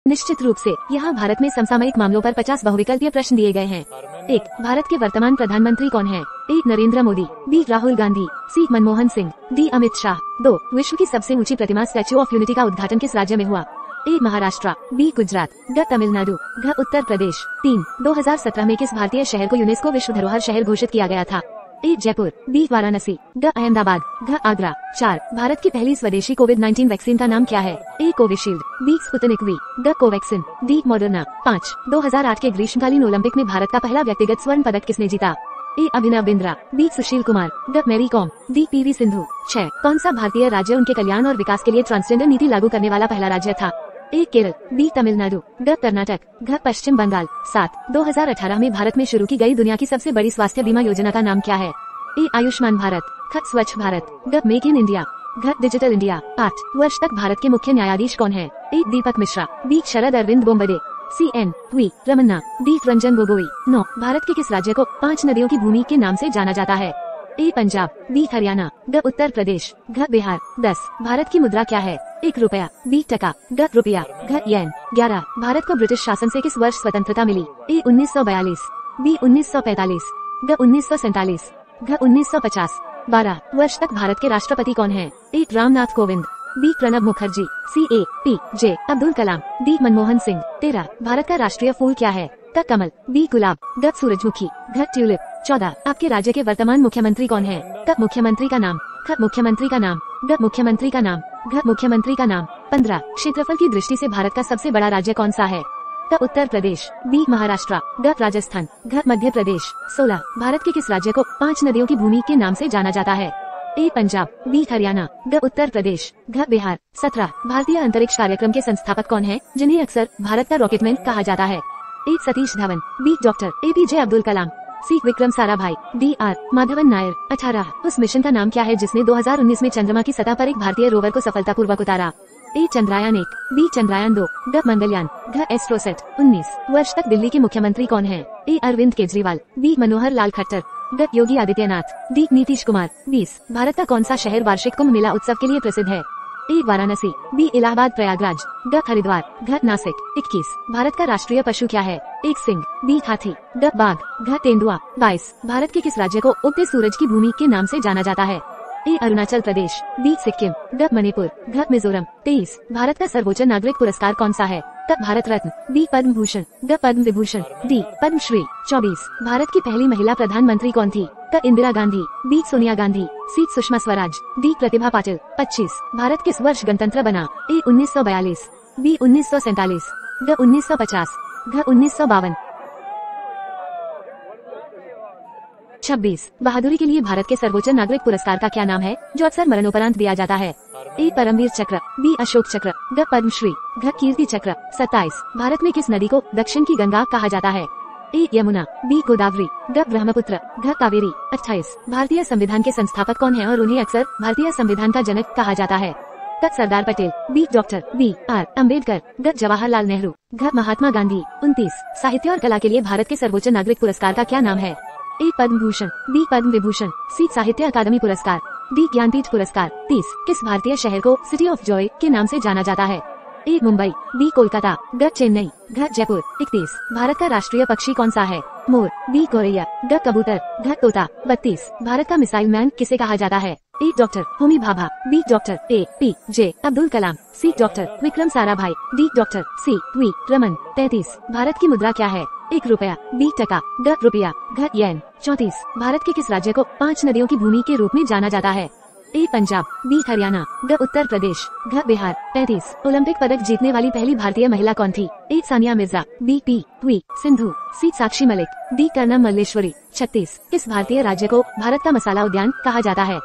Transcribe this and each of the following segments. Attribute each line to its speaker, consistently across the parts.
Speaker 1: निश्चित रूप से यहाँ भारत में समसामयिक मामलों पर 50 बहुविकल्पीय प्रश्न दिए गए हैं। 1. भारत के वर्तमान प्रधानमंत्री कौन है? A. Narendra Modi, B. Rahul Gandhi, C. Manmohan Singh, D. Amit Shah. 2. विश्व की सबसे ऊंची प्रतिमा स्टैच्यू ऑफ यूनिटी का उद्घाटन किस राज्य में हुआ? A. महाराष्ट्र, B. गुजरात, ग. तमिलनाडु, घ. उत्तर प्रदेश। 3. 2017 में किस भारतीय शहर को यूनेस्को विश्व धरोहर शहर घोषित किया गया था? A. जयपुर, B. वाराणसी, ग. अहमदाबाद, घ. आगरा। 4. भारत की पहली स्वदेशी कोविड-19 वैक्सीन का नाम क्या है? A. Covishield, B. Sputnik V, ग. Covaxin, D. मॉडर्ना। 5. 2008 के ग्रीष्मकालीन ओलंपिक में भारत का पहला व्यक्तिगत स्वर्ण पदक किसने जीता? A. अभिनव बिंद्रा, B. सुशील कुमार, ग. मैरी कॉम, D. PV सिंधु। 6. कौन सा भारतीय राज्य उनके कल्याण और विकास के लिए ट्रांसजेंडर नीति लागू करने वाला पहला राज्य था? A. केरल, B. तमिलनाडु, ग. कर्नाटक, घ. पश्चिम बंगाल। 7. 2018 में भारत में शुरू की गई दुनिया की सबसे बड़ी स्वास्थ्य बीमा योजना का नाम क्या है? A. आयुष्मान भारत, ख. स्वच्छ भारत, ग. मेक इन इंडिया, घ. Digital India. 8 वर्ष तक भारत के मुख्य न्यायाधीश कौन है? A. Deepak Mishra, B. Sharad Arvind बोम्बडे, C. N. V. Ramana, D. Ranjan Gogoi. 9 Bharat के किस राज्य को 5 नदियों की भूमि के नाम से जाना जाता है? A. पंजाब, B. हरियाणा, ग. उत्तर प्रदेश, घ. बिहार। 10 भारत की मुद्रा क्या है? 1 रुपया, B. टका, ग. रुपया, घ. येन। 11 भारत को ब्रिटिश शासन से किस वर्ष स्वतंत्रता मिली? A. 1942, B. 1945, ग. 1947, घ. 1950। 12 वर्ष तक भारत के राष्ट्रपति कौन है? A. Ramnath Kovind, B. Pranab Mukherjee, C. A. P. J. Abdul Kalam, D. Manmohan Singh. 13 Bharat का राष्ट्रीय फूल क्या है? क. कमल, B. गुलाब, ग. सूरजमुखी, घ. ट्यूलिप। 14 आपके राज्य के वर्तमान मुख्यमंत्री कौन है? क. मुख्यमंत्री का नाम, ख. मुख्यमंत्री का नाम, ग. मुख्यमंत्री का नाम, घ. मुख्यमंत्री का नाम। 15 क्षेत्रफल की दृष्टि से भारत का सबसे बड़ा राज्य कौन सा है? क. उत्तर प्रदेश, B. महाराष्ट्र, ग. राजस्थान, घ. मध्य प्रदेश। 16 भारत के किस राज्य को 5 नदियों की भूमि के नाम से जाना जाता है? A. पंजाब, B. हरियाणा, ग. उत्तर प्रदेश, घ. बिहार। 17 भारतीय अंतरिक्ष कार्यक्रम के संस्थापक कौन है, जिन्हें अक्सर भारत का रॉकेटमैन कहा जाता है? A. Satish Dhawan, B. Doctor APJ Abdul Kalam, C. Vikram Sarabhai, D. R. Madhavan Nair. 18 उस मिशन का नाम क्या है जिसने 2019 में चंद्रमा की सतह पर एक भारतीय रोवर को सफलतापूर्वक उतारा? A. चंद्रयान 1, B. चंद्रयान 2, ग. मंगलयान, घ. एस्ट्रोसेट। 19 वर्ष तक दिल्ली के मुख्यमंत्री कौन है? A. अरविंद केजरीवाल, B. मनोहर लाल खट्टर, ग. योगी आदित्यनाथ, D. नीतीश कुमार। 20 भारत का कौन सा शहर वार्षिक कुंभ मेला उत्सव के लिए प्रसिद्ध है? A. वाराणसी, B. इलाहाबाद प्रयागराज, ग. हरिद्वार, घ. नासिक। 21 भारत का राष्ट्रीय पशु क्या है? 1. सिंह, B. हाथी, ग. बाघ, घ. तेंदुआ। 22 भारत के किस राज्य को उगते सूरज की भूमि के नाम से जाना जाता है? A. अरुणाचल प्रदेश, B. सिक्किम, ग. मणिपुर, घ. मिजोरम। 23 भारत का सर्वोच्च नागरिक पुरस्कार कौन सा है? क. भारत रत्न, B. पद्म भूषण, ग. पद्म विभूषण, D. पद्मश्री। 24 भारत की पहली महिला प्रधानमंत्री कौन थी? क. Indira Gandhi, B. Sonia Gandhi, C. Sushma Swaraj, D. Pratibha Patil. 25 Bharat किस वर्ष गणतंत्र बना? A. 1942, B. 1947, ग. 1950, घ. 1952। 26 बहादुरी के लिए भारत के सर्वोच्च नागरिक पुरस्कार का क्या नाम है, जो अक्सर मरणोपरांत दिया जाता है? A. परमवीर चक्र, B. अशोक चक्र, ग. पद्मश्री, घ. कीर्ति चक्र। 27 भारत में किस नदी को दक्षिण की गंगा कहा जाता है? A. यमुना, B. गोदावरी, ग. ब्रह्मपुत्र, घ. कावेरी। 28 भारतीय संविधान के संस्थापक कौन है और उन्हें अक्सर भारतीय संविधान का जनक कहा जाता है? क. Sardar Patel, B. Doctor B. R. Ambedkar, ग. जवाहरलाल नेहरू, घ. महात्मा गांधी। 29 साहित्य और कला के लिए भारत के सर्वोच्च नागरिक पुरस्कार का क्या नाम है? A. Padma Bhushan, B. Padma Vibhushan, C. साहित्य अकादमी पुरस्कार, D. ज्ञानपीठ पुरस्कार। 30 किस भारतीय शहर को सिटी ऑफ जॉय के नाम से जाना जाता है? A. मुंबई, B. कोलकाता, ग. चेन्नई, घ. जयपुर। 31 भारत का राष्ट्रीय पक्षी कौन सा है? मोर, B. गौरैया, ग. कबूतर, घ. तोता। 32 भारत का मिसाइल मैन किसे कहा जाता है? A. Doctor Homi Bhabha, B. Doctor A. P. J. Abdul Kalam, C. Doctor Vikram Sarabhai, D. Doctor C. V. Raman. 33 Bharat की मुद्रा क्या है? 1 रुपया, B. टका, ग. रुपया, घ. येन। 34 भारत के किस राज्य को 5 नदियों की भूमि के रूप में जाना जाता है? A. पंजाब, B. हरियाणा, ग. उत्तर प्रदेश, घ. बिहार। 35 ओलंपिक पदक जीतने वाली पहली भारतीय महिला कौन थी? A. Sania Mirza, B. P. Sindhu, C. Sakshi Malik, D. Karnam Malleswari. 36 किस भारतीय राज्य को भारत का मसाला उद्यान कहा जाता है?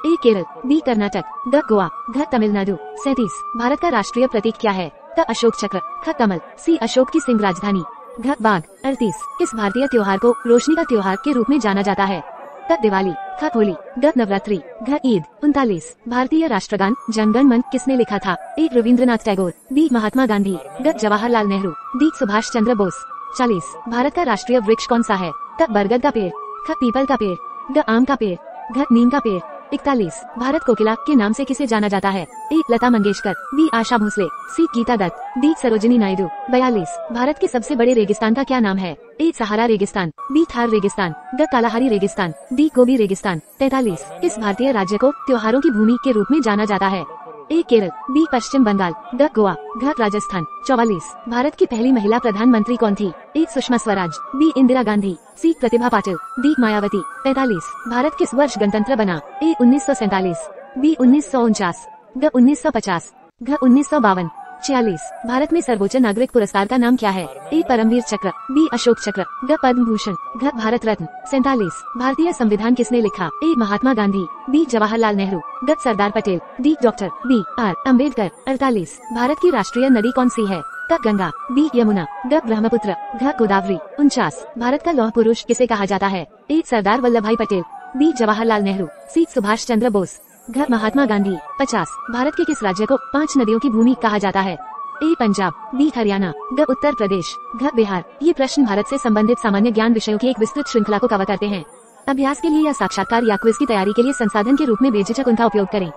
Speaker 1: A. केरल, B. कर्नाटक, ग. गोवा, घ. तमिलनाडु। 37 भारत का राष्ट्रीय प्रतीक क्या है? क. अशोक चक्र, ख. कमल, C. अशोक की सिंह राजधानी, घ. बाघ। 38 किस भारतीय त्योहार को रोशनी का त्योहार के रूप में जाना जाता है? क. दिवाली, ख. होली, ग. नवरात्रि, घ. ईद। 39 भारतीय राष्ट्रगान जन गण मन किसने लिखा था? A. रविंद्रनाथ टैगोर, B. महात्मा गांधी, ग. जवाहरलाल नेहरू, D. सुभाष चंद्र बोस। 40 भारत का राष्ट्रीय वृक्ष कौन सा है? क. बरगद का पेड़, ख. पीपल का पेड़, ग. आम का पेड़, घ. नीम का पेड़, 41 भारत कोकिला के नाम से किसे जाना जाता है? ए लता मंगेशकर, बी आशा भोसले, सी गीता दत्त, डी सरोजिनी नायडू। 42 भारत के सबसे बड़े रेगिस्तान का क्या नाम है? ए सहारा रेगिस्तान, बी थार रेगिस्तान, द कालाहारी रेगिस्तान, डी गोबी रेगिस्तान। 43 किस भारतीय राज्य को त्योहारों की भूमि के रूप में जाना जाता है? ए केरल, बी पश्चिम बंगाल, द गोवा, घ राजस्थान। 44 भारत की पहली महिला प्रधानमंत्री कौन थी? ए सुषमा स्वराज, बी इंदिरा गांधी, सी प्रतिभा पाटिल, डी मायावती। 45 भारत किस वर्ष गणतंत्र बना? ए 1947, बी 1949, द 1950, घ 1952। 46 भारत में सर्वोच्च नागरिक पुरस्कार का नाम क्या है? ए परमवीर चक्र, बी अशोक चक्र, द पद्म भूषण, घ भारत रत्न। 47 भारतीय संविधान किसने लिखा? ए महात्मा गांधी, बी जवाहरलाल नेहरू, द Sardar Patel, D doctor B R Ambedkar. 48 Bharat की राष्ट्रीय नदी कौन सी है? क गंगा, बी यमुना, द ब्रह्मपुत्र, घ गोदावरी। 49 भारत का लौह पुरुष किसे कहा जाता है? ए सरदार वल्लभ भाई पटेल, बी जवाहरलाल नेहरू, सी सुभाष चंद्र बोस, घ महात्मा गांधी। 50 भारत के किस राज्य को 5 नदियों की भूमि कहा जाता है? ए पंजाब, बी हरियाणा, द उत्तर प्रदेश, घ बिहार। ये प्रश्न भारत से संबंधित सामान्य ज्ञान विषयों की एक विस्तृत श्रृंखला को कवर करते हैं। अभ्यास के लिए या साक्षात्कार या क्विज की तैयारी के लिए संसाधन के रूप में बेझिझक उनका उपयोग करें।